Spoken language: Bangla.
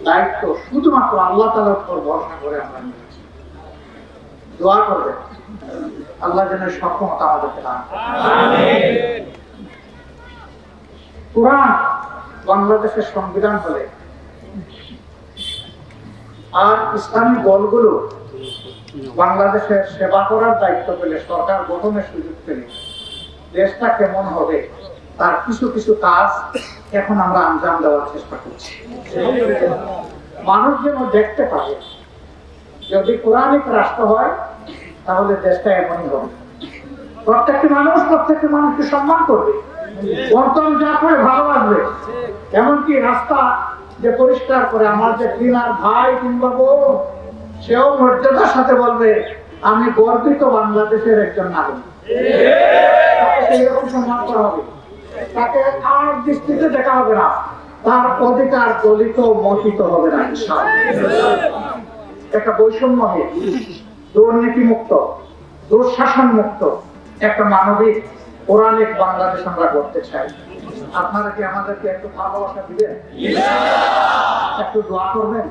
দায়িত্ব শুধুমাত্র আল্লাহ তাআলার উপর ভরসা করে আমরা নিয়েছি। দোয়া করবেন আল্লাহ যেন সক্ষমতা আমাদেরকে দান করেন। আমিন। কোরআন বাংলাদেশের সংবিধান হলে আর ইসলামী দলগুলো বাংলাদেশের সেবা করার দায়িত্ব পেলে, সরকার গঠনের সুযোগ পেলে দেশটা কেমন হবে তার কিছু কিছু কাজ এখন আমরা আঞ্জাম দেওয়ার চেষ্টা করছি। মানুষ যেন দেখতে পারে যদি কোরআনিক রাষ্ট্র হয় তাহলে দেশটা এমনই হবে। প্রত্যেকটি মানুষকে সম্মান করবে, বর্তমান যা করে ভালোবাসবে, এমনকি রাস্তা যে পরিষ্কার করে আমার যে ক্লিনার ভাই কিংবা বোন, সেও মর্যাদার সাথে বলবে আমি গর্বিত বাংলাদেশের একজন নাগরিক। এইরকম সম্মান করা হবে, তাকে আর দৃষ্টিতে দেখা হবে না, তার অধিকার দলিত মতিত হবে না। একটা বৈষম্যহীন, দুর্নীতি মুক্ত, দুঃশাসন মুক্ত একটা মানবিক পৌরাণিক বাংলাদেশ আমরা করতে চাই। আপনারা কি আমাদেরকে একটু ভালোবাসা দিবেন? একটু দোয়া করবেন?